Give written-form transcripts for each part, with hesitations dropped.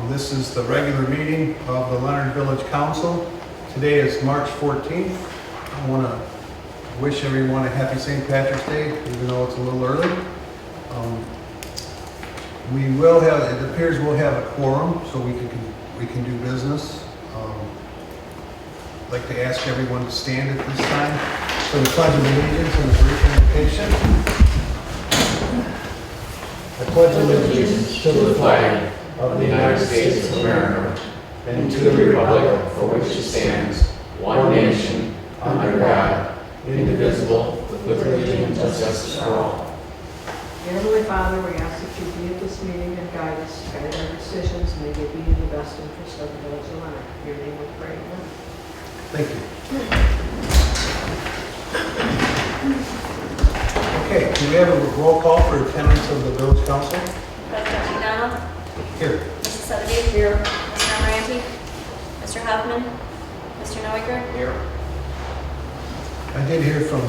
This is the regular meeting of the Leonard Village Council. Today is March 14th. I want to wish everyone a happy St. Patrick's Day, even though it's a little early. We will have, it appears we'll have a quorum, so we can do business. I'd like to ask everyone to stand at this time for the Pledge of Allegiance and the brief invocation. I pledge allegiance to the flag of the United States of America and to the republic for which it stands, one nation, under God, indivisible, with liberty and justice for all. Heavenly Father, we ask that you be at this meeting and guide us, guide our decisions, may they be in the best interest of the village of Leonard. In your name we pray, amen. Thank you. Okay, do we have a roll call for attendance of the village council? President McDonald? Here. Mrs. Sotheby? Here. Mr. Amarante? Mr. Hoffman? Mr. Noaker? Here. I did hear from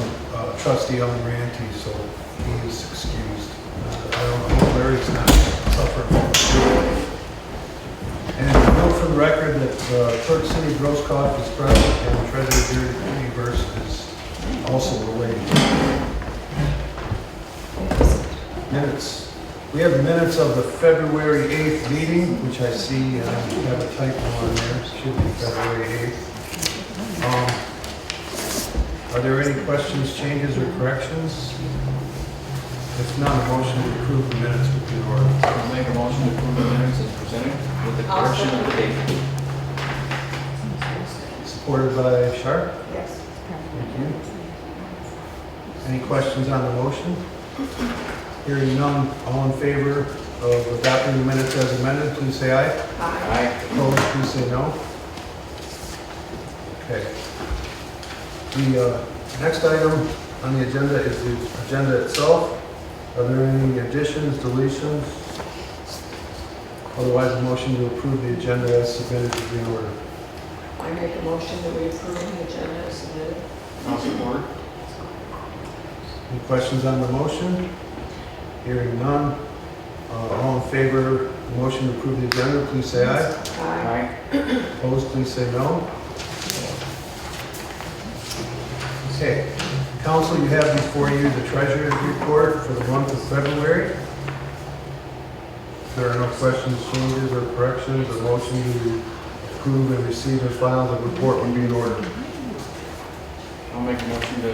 trustee Amarante, so he is excused. I don't know, Larry's not suffering from it. And note for the record that Clerk Cindy Grosskopf is present and Treasurer Jerry Universe is also away. Minutes. We have the minutes of the February 8th meeting, which I see have a typo on there. It should be February 8th. Are there any questions, changes, or corrections? If not, a motion to approve the minutes would be in order. I'll make a motion to approve the minutes as presented with the correction of the date. Supported by Sharp. Yes. Thank you. Any questions on the motion? Hearing none, all in favor of adopting the minutes as amended, please say aye. Aye. Opposed, please say no. Okay. The next item on the agenda is the agenda itself. Are there any additions, deletions? Otherwise, a motion to approve the agenda as submitted is in order. I make a motion that we approve the agenda as submitted. I'll support. Any questions on the motion? Hearing none. All in favor of the motion to approve the agenda, please say aye. Aye. Opposed, please say no. Okay. Council, you have before you the treasurer's report for the month of February. If there are no questions, changes, or corrections, a motion to approve and receive and file the report would be in order. I'll make a motion to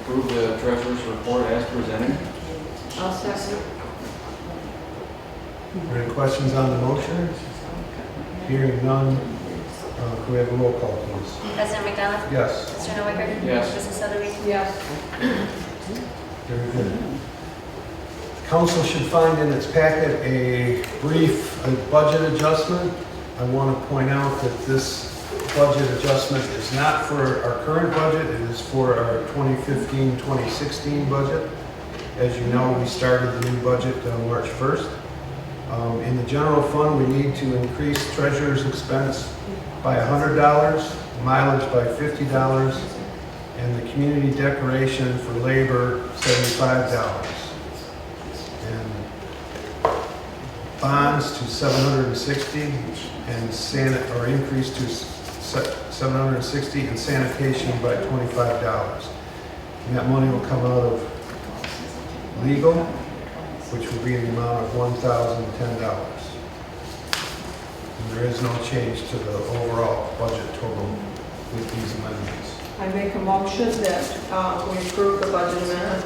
approve the treasurer's report as presented. I'll second. Are there any questions on the motion? Hearing none, can we have a roll call, please? President McDonald? Yes. Mr. Noaker? Yes. Mrs. Sotheby? Yes. Very good. Council should find in its packet a brief budget adjustment. I want to point out that this budget adjustment is not for our current budget, it is for our 2015-2016 budget. As you know, we started the new budget on March 1st. In the general fund, we need to increase treasurer's expense by $100, mileage by $50, and the community decoration for labor, $75. And bonds to $760, and increase to $760, and sanitation by $25. And that money will come out of legal, which will be in the amount of $1,010. And there is no change to the overall budget total with these amendments. I make a motion that we approve the budget amendment.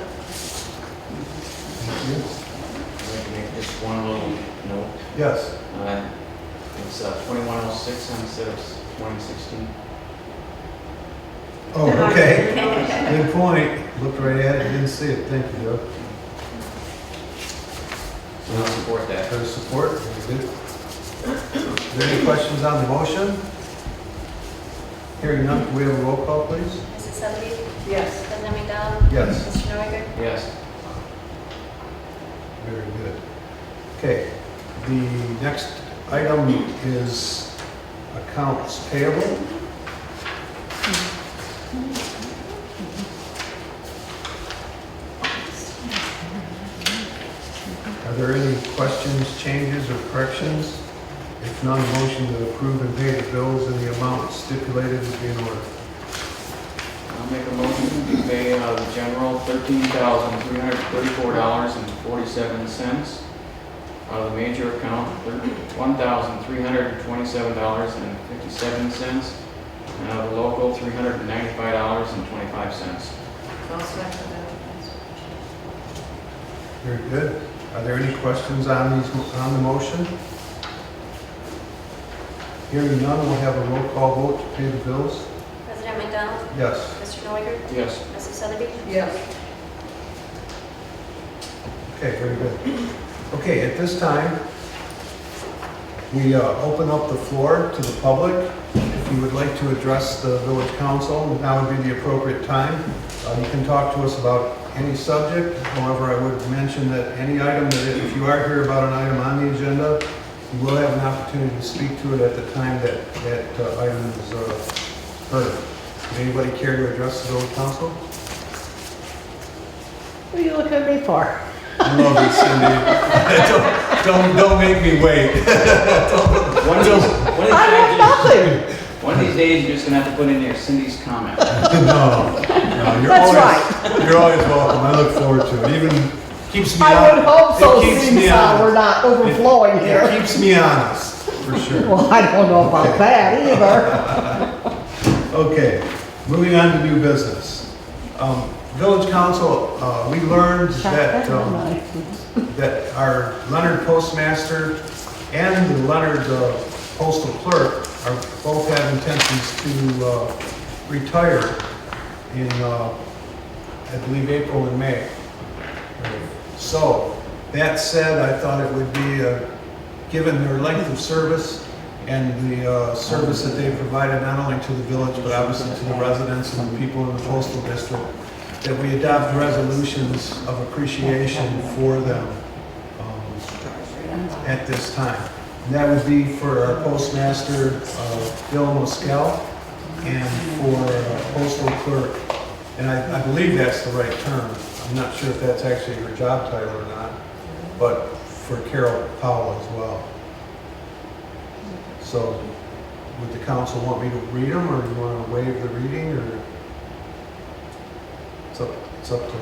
Thank you. I'd like to make just one little note. Yes. It's 2106 instead of 2016. Oh, okay. Good point. Looked right at it, didn't see it. Thank you, Joe. So I'll support that. There's support. Very good. Are there any questions on the motion? Hearing none, can we have a roll call, please? Mrs. Sotheby? Yes. President McDonald? Yes. Mr. Noaker? Yes. Very good. Okay, the next item is accounts payable. Are there any questions, changes, or corrections? If none, motion to approve and pay the bills in the amount stipulated would be in order. I'll make a motion to pay out of the general $13,334.47. Out of the major account, $1,327.57. And out of the local, $395.25. I'll second that. Very good. Are there any questions on the motion? Hearing none, we'll have a roll call vote to pay the bills. President McDonald? Yes. Mr. Noaker? Yes. Mrs. Sotheby? Yes. Okay, very good. Okay, at this time, we open up the floor to the public. If you would like to address the village council, now would be the appropriate time. You can talk to us about any subject. However, I would mention that any item that, if you are here about an item on the agenda, you will have an opportunity to speak to it at the time that item is heard. Would anybody care to address the village council? What are you looking at me for? I love you, Cindy. don't make me wait. I have nothing. One of these days, you're just gonna have to put in there Cindy's comment. No, That's you're always welcome. I look forward to it. Even keeps me I would hope so, it keeps me since we're honest. not overflowing It here. keeps me honest, for sure. Well, I don't know about Okay. that either. Okay, moving on to new business. Village council, we learned that our Leonard postmaster and the Leonard postal clerk are both have intentions to retire in, I believe, April and May. So, that said, I thought it would be, given their length of service and the service that they provided not only to the village, but obviously to the residents and the people in the postal district, that we adopt resolutions of appreciation for them at this time. And that would be for our postmaster, Bill Moscal, and for postal clerk. And I believe that's the right term. I'm not sure if that's actually her job title or not, but for Carol Powell as well. So, would the council want me to read them, or do you want to waive the reading, or? It's up to,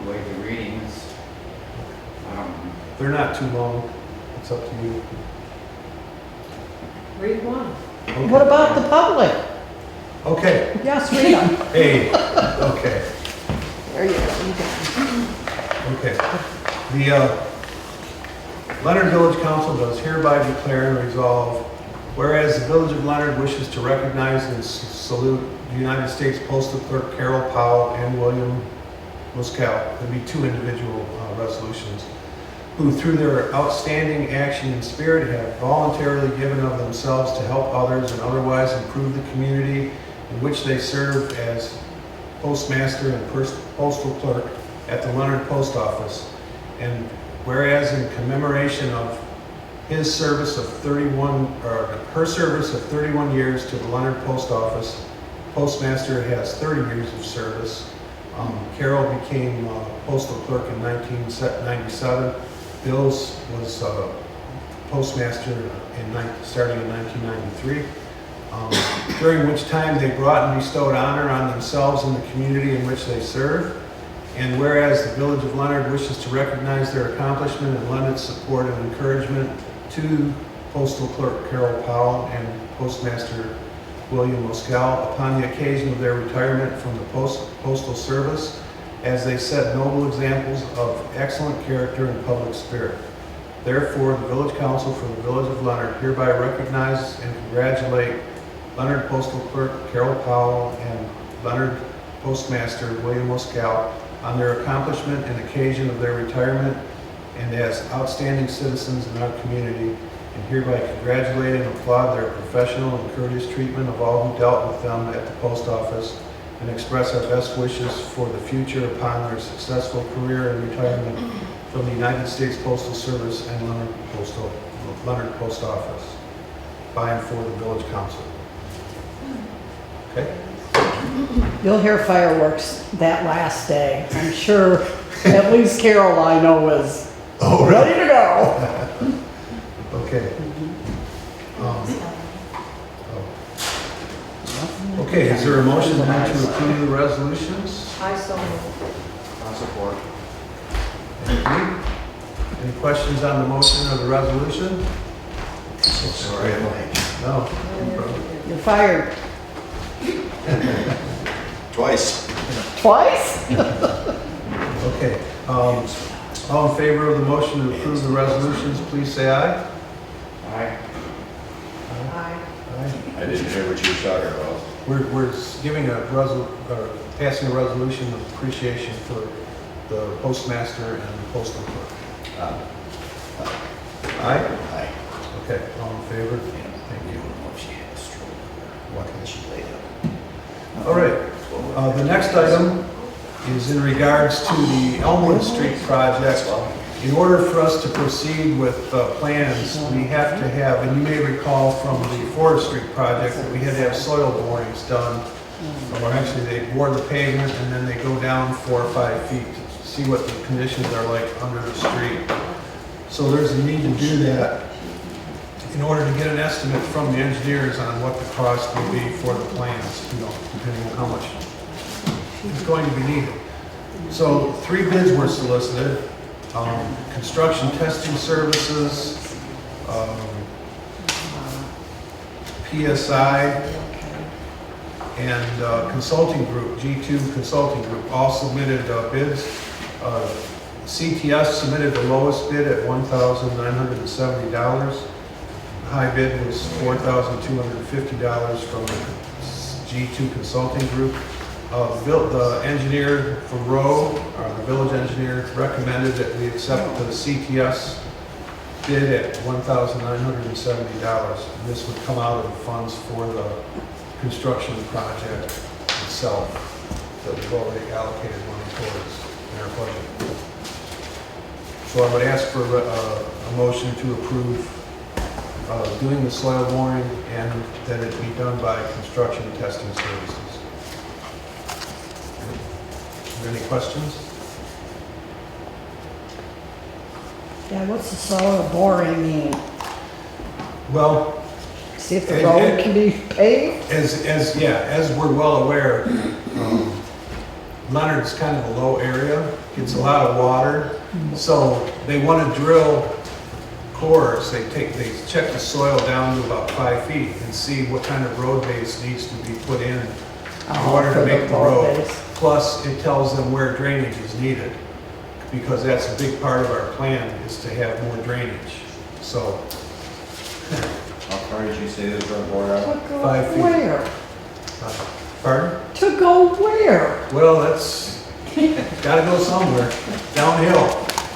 The way the reading is, I don't know. they're not too long. It's up to you. Read one. Okay. What about the public? Okay, Yes, read them. hey, okay, There you go. You got okay. The Leonard Village Council does hereby declare and resolve, whereas the Village of Leonard wishes to recognize and salute the United States Postal Clerk Carol Powell and William Moscal, there'll be two individual resolutions, who through their outstanding action and spirit have voluntarily given of themselves to help others and otherwise improve the community in which they serve as postmaster and postal clerk at the Leonard Post Office. And whereas in commemoration of his service of 31, or her service of 31 years to the Leonard Post Office, postmaster has 30 years of service. Carol became postal clerk in 1997. Bill's was postmaster starting in 1993, during which time they brought and bestowed honor on themselves and the community in which they serve. And whereas the Village of Leonard wishes to recognize their accomplishment and lend its support and encouragement to Postal Clerk Carol Powell and Postmaster William Moscal upon the occasion of their retirement from the postal service, as they set noble examples of excellent character and public spirit. Therefore, the Village Council for the Village of Leonard hereby recognize and congratulate Leonard Postal Clerk Carol Powell and Leonard Postmaster William Moscal on their accomplishment and occasion of their retirement and as outstanding citizens in our community, and hereby congratulate and applaud their professional and courteous treatment of all who dealt with them at the post office, and express our best wishes for the future upon their successful career and retirement from the United States Postal Service and Leonard Post Office. By and for the Village Council. Okay? You'll hear fireworks that last day. I'm sure at least Carol I know is ready to go. Okay. Okay, is there a motion then to approve the resolutions? I so move. I'll support. Thank you. Any questions on the motion or the resolution? Sorry, I'm late. No. No problem. You're fired. Twice. Twice? Okay, all in favor of the motion to approve the resolutions, please say aye. Aye. Aye. Aye. I didn't hear what you were talking about. We're giving passing a resolution of appreciation for the postmaster and the postal clerk. Aye? Aye. Okay, all in favor? Thank you. She had a stroke. Luckily she laid up. All right, the next item is in regards to the Elmwood Street project. In order for us to proceed with plans, we have to have, and you may recall from the Forest Street project, that we had to have soil borings done. Or actually, they bore the pavement and then they go down 4 or 5 feet to see what the conditions are like under the street. So there's a need to do that in order to get an estimate from the engineers on what the cost will be for the plans, depending on how much is going to be needed. So 3 bids were solicited. Construction testing services, PSI, and consulting group, G2 Consulting Group, all submitted bids. CTS submitted the lowest bid at $1,970. The high bid was $4,250 from the G2 Consulting Group. The engineer from Rowe, the village engineer, recommended that we accept the CTS bid at $1,970. And this would come out of the funds for the construction project itself that we've already allocated money towards in our budget. So I would ask for a motion to approve doing the soil boring and that it be done by construction testing services. Are there any questions? Yeah, what's the soil boring mean? Well, See if the road can be paved? as we're well aware, Leonard's kind of a low area, gets a lot of water, so they want to drill cores. They check the soil down to about 5 feet and see what kind of road base needs to be put in order to make the road. Plus, it tells them where drainage is needed, because that's a big part of our plan, is to have more drainage. So, How far did you say this road bore out? To go 5 feet. where? pardon? To go where? Well, that's, gotta go somewhere, downhill.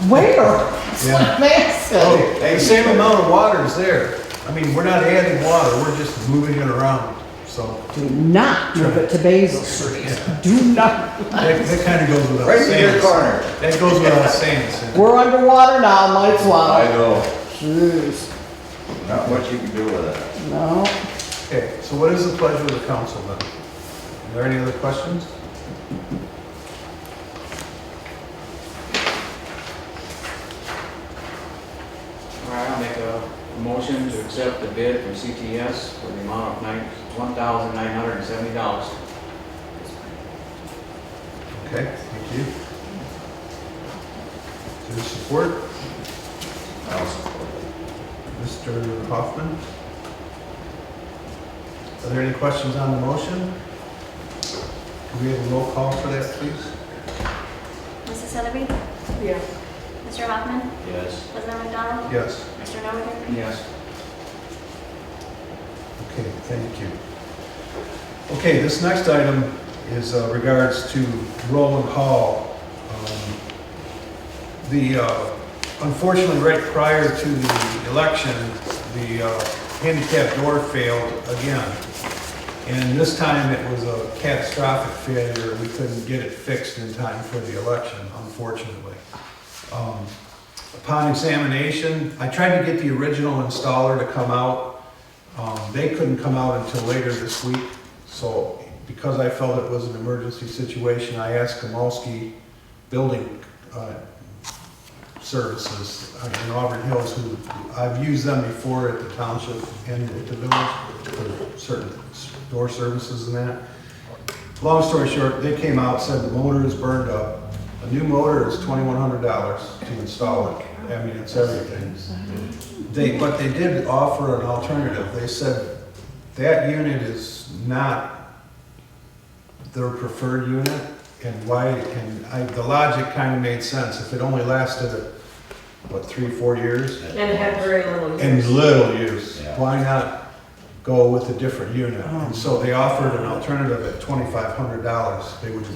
Where? It's Yeah. like massive. Oh, the same amount of water is there. I mean, we're not adding water, we're just moving it around, so. Do not move it to Basil Street. Yeah. Do not. That kind of goes without Right in saying. your corner. That goes without saying. so. We're underwater now, might as I well. know. Jeez. Not much you can do with it. No. Okay, so what is the pleasure of the council then? Are there any other questions? All right, I'll make a motion to accept the bid from CTS for the amount of $1,970. Okay, thank you. Is there support? I'll support it. Mr. Hoffman? Are there any questions on the motion? Can we have a roll call for that, please? Mrs. Sotheby? Yes. Mr. Hoffman? Yes. President McDonald? Yes. Mr. Novick? Yes. Okay, thank you. Okay, this next item is regards to Roland Hall. Unfortunately, right prior to the election, the handicap door failed again. And this time it was a catastrophic failure. We couldn't get it fixed in time for the election, unfortunately. Upon examination, I tried to get the original installer to come out. They couldn't come out until later this week. So because I felt it was an emergency situation, I asked Kamolsky Building services in Auburn Hills, who, I've used them before at the township and at the village for certain door services and that. Long story short, they came out, said the motor is burned up. A new motor is $2,100 to install it. I mean, it's everything. But they did offer an alternative. They said that unit is not their preferred unit, and why, the logic kind of made sense. If it only lasted, 3-4 years? And it had very little use. And little use, Yeah. why not go with a different unit? And so they offered an alternative at $2,500. They would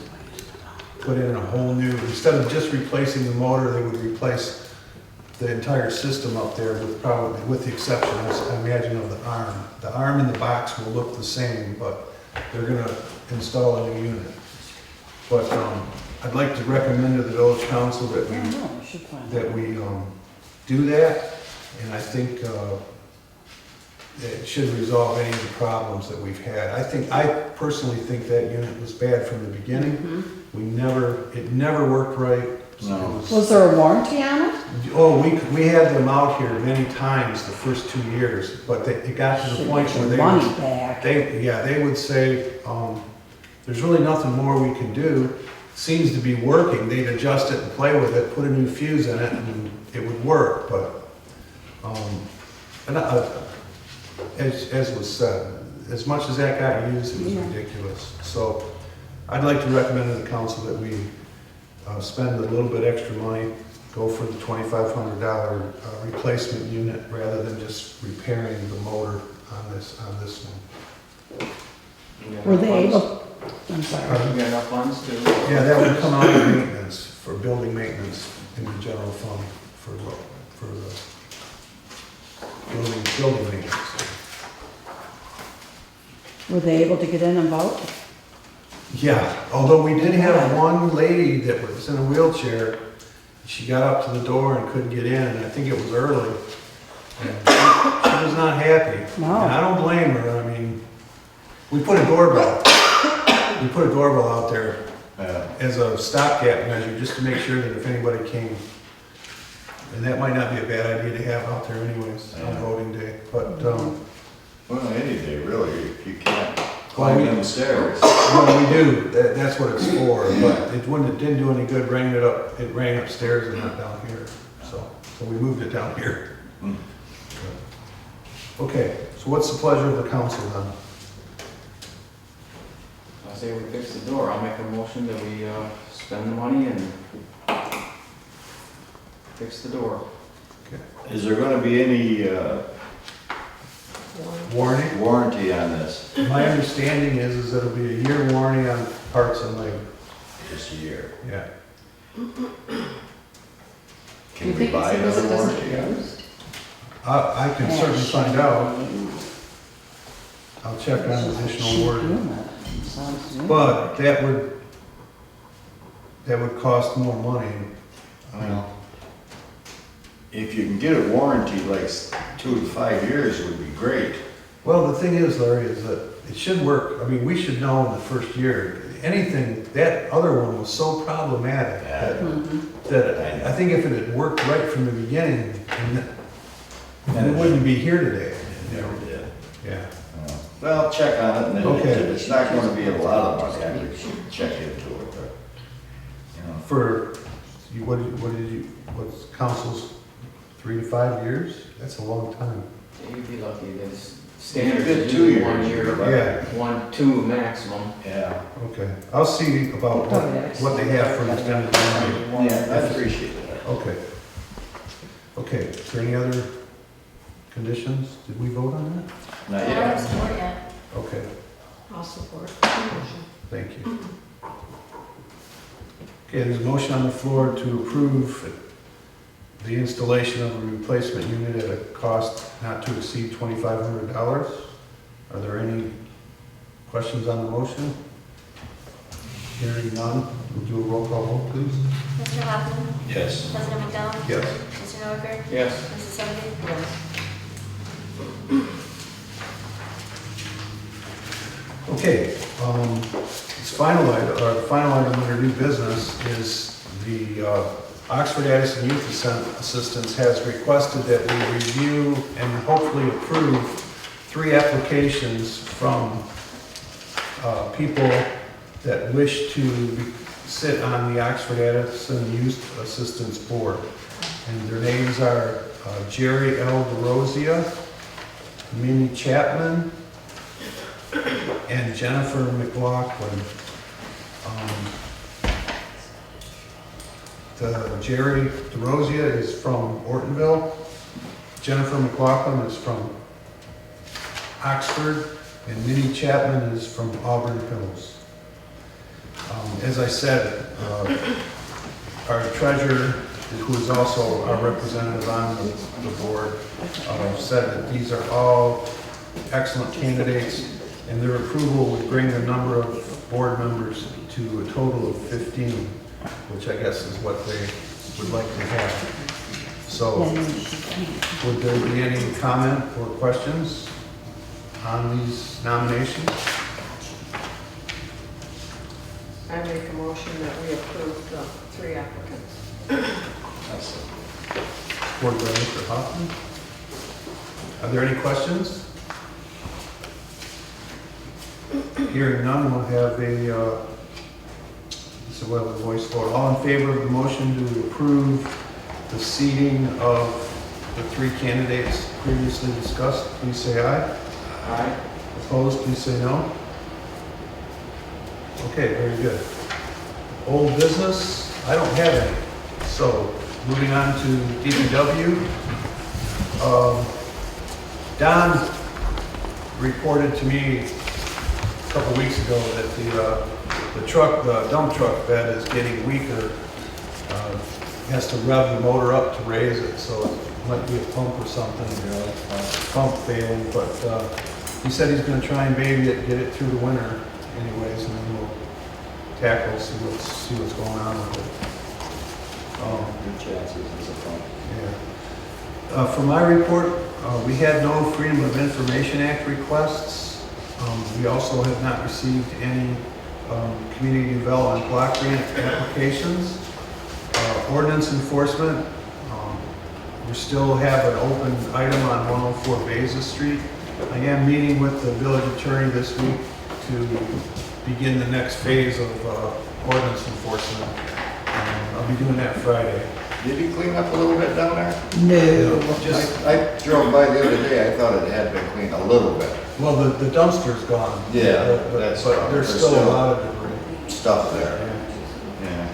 put in a whole new, instead of just replacing the motor, they would replace the entire system up there with probably, with the exception, I imagine, of the arm. The arm and the box will look the same, but they're gonna install a new unit. But I'd like to recommend to the village council that Yeah, we, no, we should find do that, and I think it should resolve any of the problems that we've had. I personally think that unit was bad from the beginning. It never worked right. No. Was there a warranty on it? Oh, we had them out here many times the first 2 years, but it got to the Should point get where your they money would, back. they would say, there's really nothing more we can do. Seems to be working. They'd adjust it and play with it, put a new fuse in it, and it would work. But as was said, as much as that got used, it was ridiculous. So I'd like to recommend to the council that we spend a little bit extra money, go for the $2,500 replacement unit rather than just repairing the motor on this one. You got Were enough they funds? able, I'm sorry. You got enough funds to? Yeah, that would come out of maintenance, for building maintenance in the general fund for building maintenance. Were they able to get in and vote? Yeah, although we did have one lady that was in a wheelchair. She got up to the door and couldn't get in, and I think it was early. And she was not happy. No. And I don't blame her. I mean, we put a doorbell. We put a doorbell out there as a stopgap measure, just to make sure that if anybody came, and that might not be a bad idea to have out there anyways on voting day. But Well, any day, really, if you can't Well, climb we- down the stairs. well, we do. That's what it's for. But it didn't do any good bringing it up. It rang upstairs and not down here. So we moved it down here. Hmm. Okay. So what's the pleasure of the council then? I say we fix the door. I'll make a motion that we spend the money and fix the door. Is there gonna be any Warning. warranty on this? My understanding is that it'll be a year warranty on parts and labor. Just a year? Yeah. Can we buy another warranty on it? I can certainly find out. I'll check on additional wording. But that would cost more money. Well, if you can get it warranted like 2 to 5 years would be great. Well, the thing is, Larry, is that it should work. I mean, we should know in the first year. Anything, that other one was so problematic that I think if it had worked right from the beginning, we wouldn't be here today. You know? Never did. Yeah. Well, check on it, and Okay. it's not gonna be a lot of money, I would check into it, but, you know. For, what's council's 3 to 5 years? That's a long time. You'd be lucky. That's standard. Good is 2 usually years. 1 year. Yeah. 1, 2 maximum. Yeah, Okay. I'll see about what they have for extended warranty. yeah, I appreciate that. Okay. Okay, is there any other conditions? Did we vote on that? Not I don't yet. support yet. Okay, I'll support the motion. thank you. Okay, there's a motion on the floor to approve the installation of a replacement unit at a cost not to exceed $2,500. Are there any questions on the motion? Hearing none, we'll do a roll call vote, please. Mr. Hoffman? Yes. President McDonald? Yes. Mr. Noaker? Yes. Mrs. Seavey? Yes. Okay, it's final item, or the final item under new business is the Oxford Addison Youth Assistance has requested that we review and hopefully approve 3 applications from people that wish to sit on the Oxford Addison Youth Assistance Board. And their names are Jerry L. DeRosia, Minnie Chapman, and Jennifer McLaughlin. Jerry DeRosia is from Ortonville. Jennifer McLaughlin is from Oxford, and Minnie Chapman is from Auburn Hills. As I said, our treasurer, who is also our representative on the board, said that these are all excellent candidates, and their approval would bring the number of board members to a total of 15, which I guess is what they would like to have. So, would there be any comment or questions on these nominations? I make a motion that we approve the 3 applicants. Board by Mr. Hoffman. Are there any questions? Hearing none, we'll have we'll have a voice vote. All in favor of the motion to approve the seating of the 3 candidates previously discussed, please say aye. Aye. Opposed, please say no. Okay, very good. Old business, I don't have any. So, moving on to DPW. Don reported to me a couple weeks ago that the dump truck bed is getting weaker. Has to rev the motor up to raise it, so it might be a pump or something. Pump failing, but he said he's going to try and baby it, get it through the winter anyways, and then we'll tackle, see what's going on with it. Good chances as a pump. Yeah. For my report, we had no Freedom of Information Act requests. We also have not received any community development block grant applications. Ordinance enforcement, we still have an open item on 104 Beza Street. I am meeting with the village attorney this week to begin the next phase of ordinance enforcement. I'll be doing that Friday. Did you clean up a little bit down there? No. I drove by the other day, I thought it had been cleaned a little bit. Well, the dumpster's gone. Yeah, But that's but gone. there's There's still a still- lot of debris. Stuff there. Yeah. Yeah.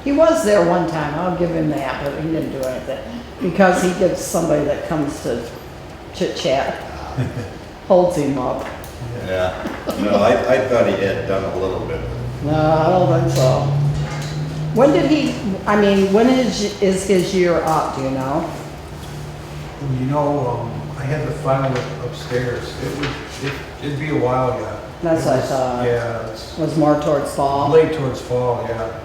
He was there one time, I'll give him that, but he didn't do anything. Because he gets somebody that comes to chit chat, holds him up. Yeah. No, I thought he had done a little bit. No, I don't think so. When when is his year up, do you know? You know, I had to file it upstairs. It'd be a while yet. That's what I thought. Yeah, it's Was more towards fall? late towards fall, yeah.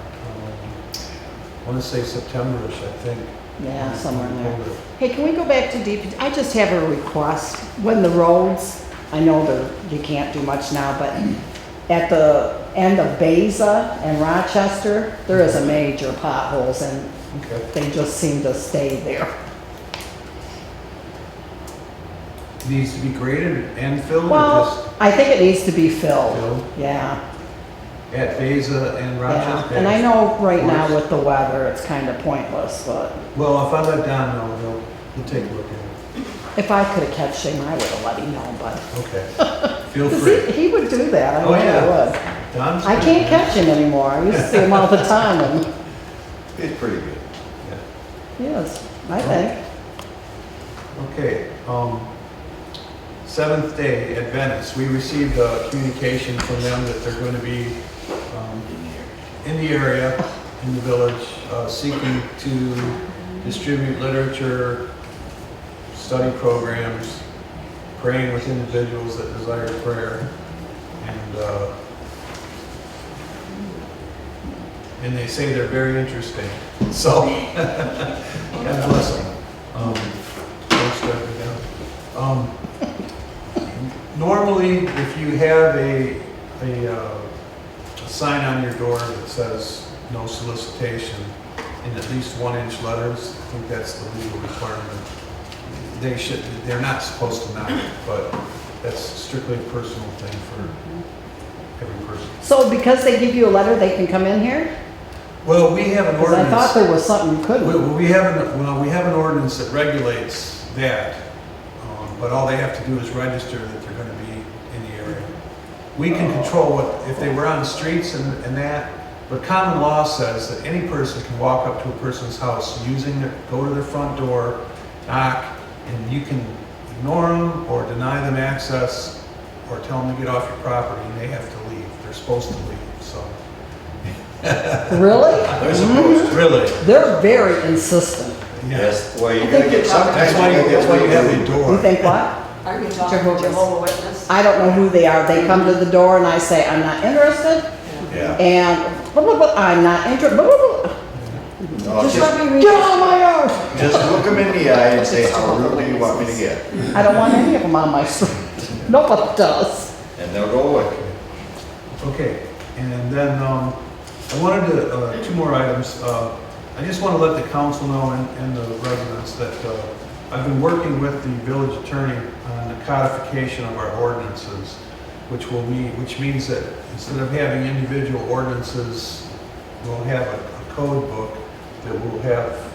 I want to say September-ish, I think. Yeah, somewhere in there. Hey, can we go back to DP? I just have a request. When the roads, I know you can't do much now, but at the end of Beza and Rochester, there is a major potholes and Okay. they just seem to stay there. Needs to be graded and filled or Well, I think it needs to be just filled. filled? Yeah, At Beza and yeah. Rochester? And I know right now with the weather, it's kind of pointless, but Well, if I let Don know, he'll take a look at if I could have catched him, I would have let him know, but. it. Okay. Feel 'Cause free. he would do that, I Oh, know he yeah. would. Don's I good, can't man. catch him anymore. I used to see him all the time, and It's pretty good. yes, I think. Okay, Seventh Day Adventists, we received a communication from them that they're going to be in the area, in the village, seeking to distribute literature, study programs, praying with individuals that desire prayer, and they say they're very interesting. So, God bless them. Don't start me down. Normally, if you have a sign on your door that says no solicitation, in at least 1-inch letters. I think that's the legal requirement. They're not supposed to knock, but that's strictly a personal thing for every person. So because they give you a letter, they can come in here? Well, we have an Because I thought ordinance. there was something you couldn't. We have an ordinance that regulates that, but all they have to do is register that they're gonna be in the area. We can control if they were on the streets and that, but common law says that any person can walk up to a person's house go to their front door, knock, and you can ignore them or deny them access or tell them to get off your property, and they have to leave. They're supposed to leave, so. Really? They're supposed to. Really? They're very insistent. Yes, well, you I gotta think get, you're sometimes That's you why gotta that's why you have a get. door. You think what? Are you talking Jehovah's. Jehovah Witness? I don't know who they are. They come to the door and I say, I'm not interested, Yeah. and blah, blah, blah, I'm not interested, blah, blah, blah. No, Just just, let me read. Get out of my yard! just look them in the eye and say, how rude do you want me to get? I don't want any of them on my street. Nobody does. And they'll go away. Okay, and then I wanted to, 2 more items. I just want to let the council know and the residents that I've been working with the village attorney on the codification of our ordinances, which means that instead of having individual ordinances, we'll have a code book that will have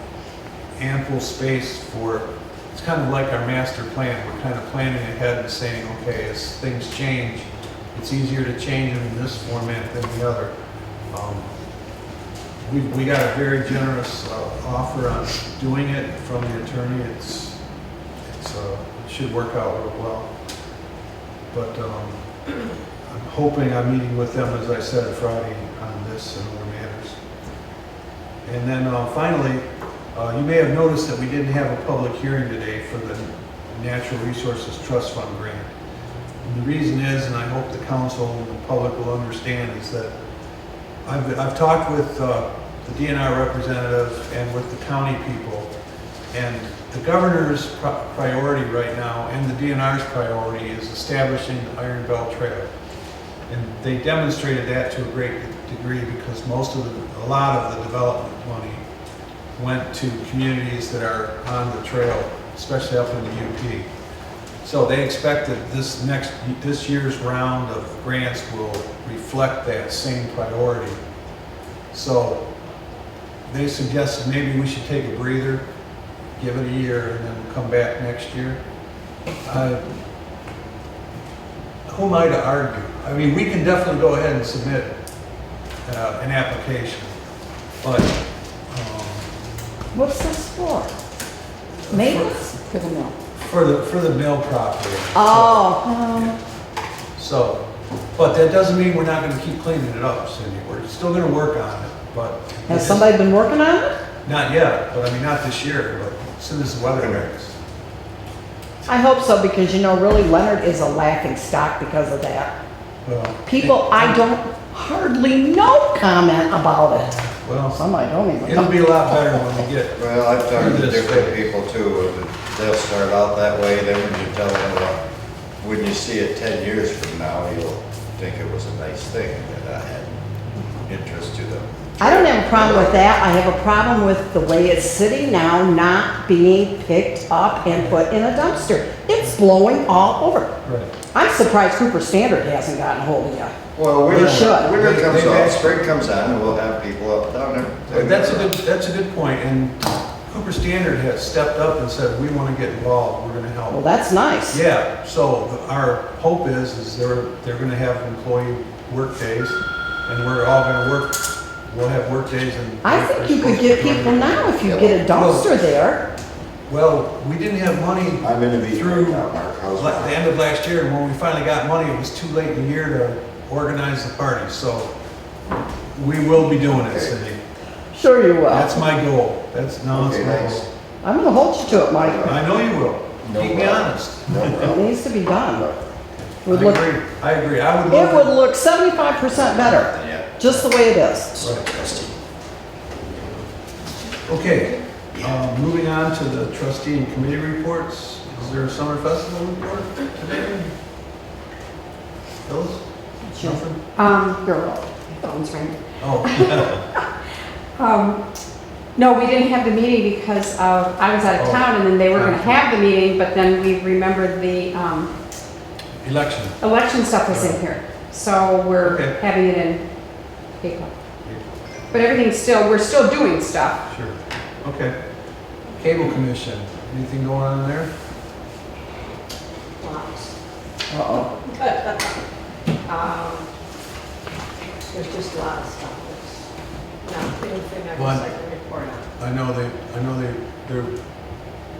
ample space for, it's kind of like our master plan. We're kind of planning ahead and saying, okay, as things change, it's easier to change them in this format than the other. We got a very generous offer on doing it from the attorney. It should work out real well. But I'm hoping I'm meeting with them, as I said, Friday on this and other matters. And then finally, you may have noticed that we didn't have a public hearing today for the Natural Resources Trust Fund grant. And the reason is, and I hope the council and the public will understand, is that I've talked with the DNR representative and with the county people, and the governor's priority right now and the DNR's priority is establishing the Iron Belt Trail. And they demonstrated that to a great degree because a lot of the development money went to communities that are on the trail, especially up in the UP. So they expect that this year's round of grants will reflect that same priority. So they suggested maybe we should take a breather, give it a year, and then we'll come back next year. Who am I to argue? I mean, we can definitely go ahead and submit an application, but What's this for? Maintenance? For the mill. for the mill property. Oh. So, but that doesn't mean we're not gonna keep cleaning it up, Cindy. We're still gonna work on it, but. Has somebody been working on it? Not yet, but I mean, not this year, but as soon as the weather breaks. I hope so, because really Leonard is a laughing stock because of that. Well, People I don't hardly know comment about it. Well, Some I don't even it'll know. be a lot better when we get, Well, I've talked to This different way. people too, and they'll start out that way, then when you tell them, well, when you see it 10 years from now, you'll think it was a nice thing that I had interest to them. I don't have a problem with that. I have a problem with the way it's sitting now, not being picked up and put in a dumpster. It's blowing all over. right. I'm surprised Cooper Standard hasn't gotten hold of you. Well, They should. winter comes They- on, they- spring comes on, and we'll have people up down there. That's a good point, and Cooper Standard has stepped up and said, we want to get involved, we're going to Well, help. that's nice. Yeah, so our hope is they're going to have employee work days, and we're all going to work, we'll have work days and. I think you could get people now if you get a dumpster there. Well, we didn't have money I'm in a meeting through right now, Mark. How's the that? end of last year, and when we finally got money, it was too late in the year to organize the party, so we will be doing it, Cindy. Sure you will. That's my goal. That's my Okay, thanks. goal. I'm gonna hold you to it, Mike. I know you will. No Keep me problem. honest. No It problem. needs to be done. I Would look, agree. I agree. I would it love would look 75% better, Yeah. just the way it is. Okay, moving on to the trustee and committee reports. Is there a summer festival report today? Phyllis? Nothing? Girl. Phone's ringing. Oh, No, we didn't have the meeting because of, I was out of Oh. town and then they were gonna have the meeting, but then we remembered the, Election. election stuff was in here. So we're Okay. having it in paper. But everything's still, we're still doing stuff. Sure. Okay. Cable Commission, anything going on there? Lots. Uh-oh. There's just a lot of stuff that's not anything I Well, guess I can report on. I know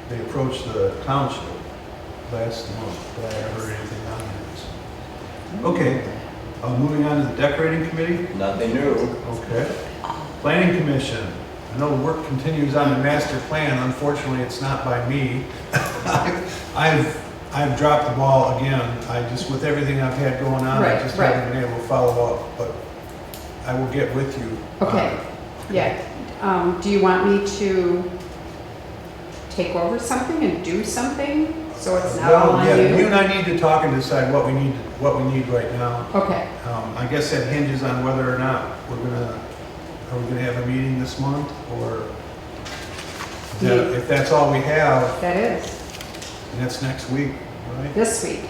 they approached the township last month, but I haven't heard anything on that. Okay, moving on to the decorating committee. Nothing new. Okay. Planning commission, I know work continues on the master plan, unfortunately, it's not by me. I've dropped the ball again, with everything I've had going on, I Right, just right. haven't been able to follow up, but I will get with you. on Okay, it. yeah. Do you want me to take over something and do something? So it's not all Well, on yeah, you you? and I need to talk and decide what we need right now. Okay, I guess that hinges on whether or not are we gonna have a meeting this month, or if that's all we have, that is, and that's next week, right? this week.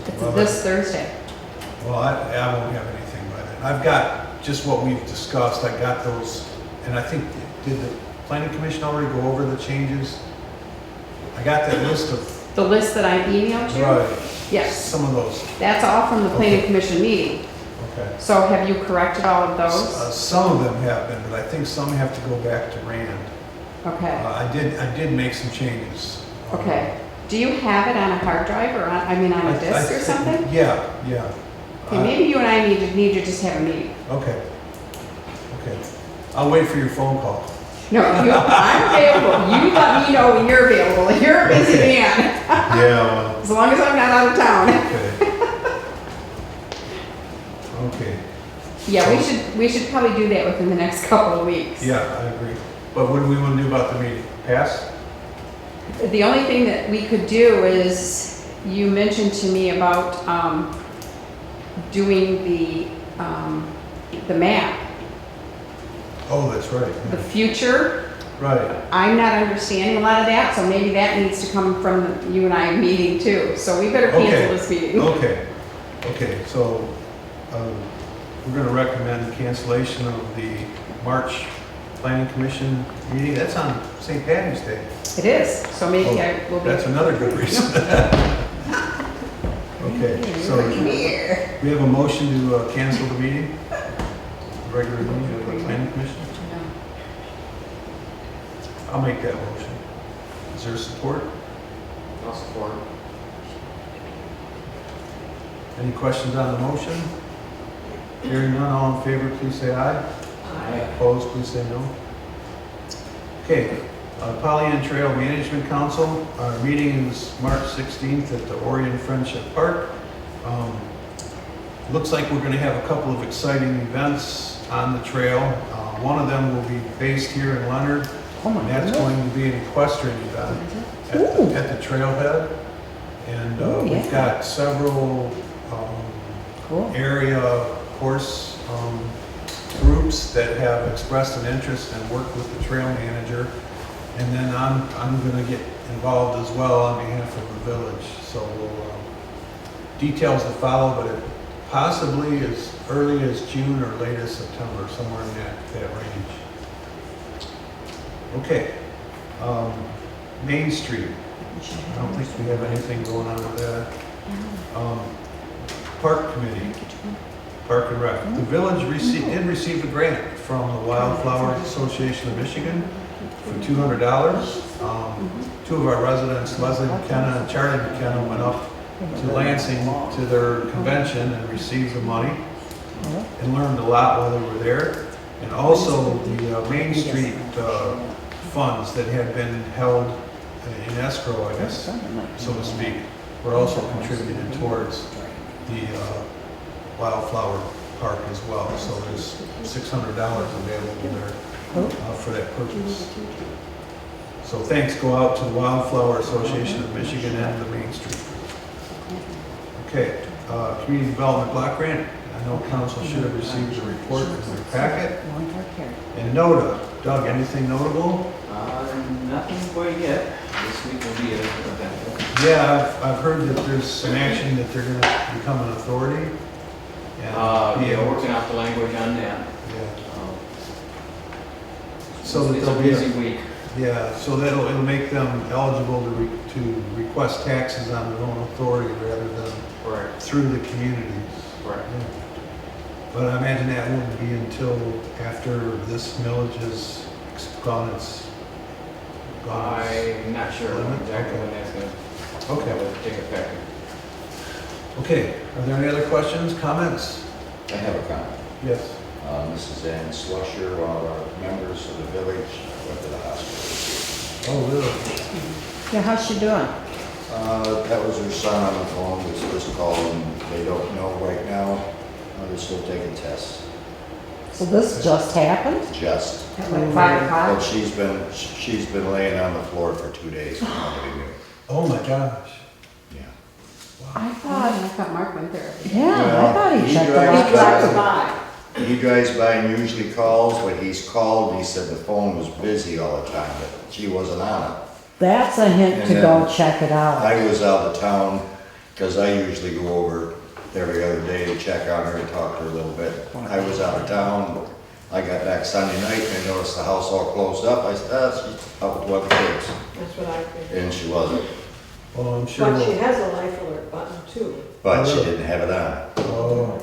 It's Well, this Thursday. Well, I won't have anything by then. I've got just what we've discussed, I got those, and I think, did the planning commission already go over the changes? I got that list of, The list that I emailed you? right, Yes, some of those, that's all from the planning Okay. commission meeting. okay. So have you corrected all of those? Some of them have been, but I think some have to go back to Rand. Okay, I did make some changes. okay. Do you have it on a hard drive or on a disk or something? Yeah. Okay, maybe you and I need to just have a meeting. Okay. I'll wait for your phone call. No, I'm available. You let me know when you're available. You're a busy man, Yeah. as long as I'm not out of town. Okay. Yeah, we should probably do that within the next couple of weeks. Yeah, I agree. But what do we want to do about the meeting? Pass? The only thing that we could do is, you mentioned to me about doing the map, Oh, that's right. the future. Right. I'm not understanding a lot of that, so maybe that needs to come from you and I meeting too. So we better Okay. cancel this meeting. Okay, so we're going to recommend cancellation of the March Planning Commission meeting. That's on St. Patty's Day. It is, so maybe I will be. That's another good reason. Okay, so we have a motion to cancel the meeting, the regular meeting of the Planning Commission. I'll make that motion. Is there support? I'll support. Any questions on the motion? Hearing none, all in favor, please say aye. Opposed, please say no. Okay, Pollyant Trail Management Council, our meeting is March 16th at the Orion Friendship Park. Looks like we're going to have a couple of exciting events on the trail. One of them will be based here in Leonard, Oh my and that's goodness. going to be an equestrian event Ooh. at the trailhead. And Ooh, we've yeah. got several Cool. area course groups that have expressed an interest and worked with the trail manager. And then I'm going to get involved as well on behalf of the village. So details to follow, but it possibly as early as June or late as September, somewhere in that range. Okay. Main Street. I don't think we have anything going on with that. Park Committee, Park and Rec. The village did receive a grant from the Wildflower Association of Michigan for $200. Two of our residents, Leslie McKenna and Charlie McKenna, went up to Lansing to their convention and received the money and learned a lot while they were there. And also the Main Street funds that had been held in escrow, I guess, so to speak, were also contributed towards the Wildflower Park as well. So there's $600 available there for that purpose. So thanks go out to the Wildflower Association of Michigan and the Main Street. Okay, Community Development Block Grant. I know council should have received a report in their packet. And NODA, Doug, anything notable? Nothing quite yet. This week will be an event. Yeah, I've heard that there's some action that they're gonna become an authority. And be Yeah, able- working out the language on that. Yeah. Um, So that It's a they'll be, busy week. yeah, so it'll make them eligible to request taxes on their own authority rather than Correct, through the community. correct. Yeah. But I imagine that won't be until after this millage is gone, it's gone. I'm not sure exactly Okay. when that's gonna, Okay. take effect. Okay, are there any other questions, comments? I have a comment. Yes. Mrs. Ann Slusher, one of our members of the village, went to the hospital. Oh, really? Yeah, how's she doing? That was her son on the phone, was supposed to call him. They don't know right now. They're still taking tests. So this just happened? Just. At like 5 o'clock? But she's been laying on the floor for 2 days. Nobody knew. Oh, my gosh. Yeah. I thought, I thought Mark went there. yeah, I Well, thought he he checked drives it He out. drives by. He drives by and usually calls, but he's called and he said the phone was busy all the time, but she wasn't on it. That's a hint to And go then check it out. I was out of town, because I usually go over every other day to check on her and talk to her a little bit. I was out of town, I got back Sunday night and I noticed the house all closed up. I said, she's out with the kids. That's what I figured. And she wasn't, Well, I'm sure. But she we'll- has a life alert button too. but she didn't have it on. Oh,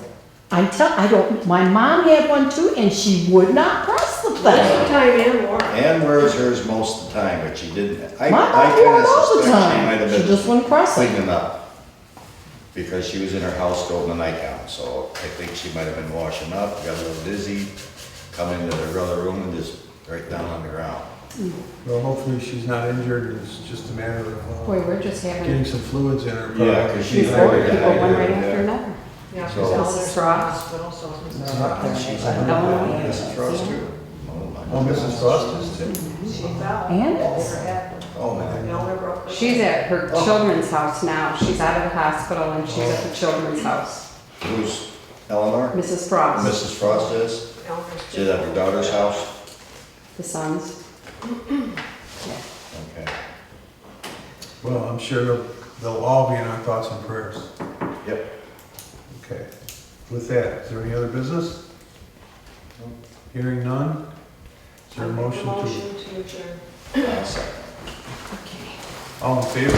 My mom had one too, and she would not press the thing. Time and more. Ann wears hers most of the time, but she didn't. I My mom kinda wore it all the suspect she might time. have She been just wouldn't press it. cleaning up. Because she was in her house building a nightgown, so I think she might have been washing up, got a little dizzy, come into the other room and just right down on the ground. well, hopefully she's not injured, it's just a matter of Boy, we're just getting having some fluids in her. Yeah, 'cause these she's old very people one right dehydrated, after yeah. another. Yeah, she's So- down Mrs. there Frost. at the hospital, so it's She's Illinois. Mrs. Frost too. Oh, Mrs. Frost is too? She fell. And? Never happened. Oh, man. Eleanor broke her. She's at her children's house now. She's out of the hospital and she's at the children's house. Who's Eleanor? Mrs. Frost, Mrs. Frost is? Eleanor's She's at her daughter's house? the sons. Okay. Well, I'm sure they'll all be in our thoughts and prayers. Yep. Okay. With that, is there any other business? Hearing none? Is there a motion to? Motion to adjourn. I'll second. All in favor?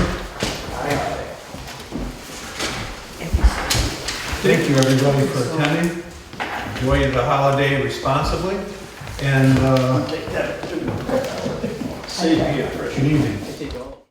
Thank you, everybody, for attending. Enjoy the holiday responsibly, and good evening.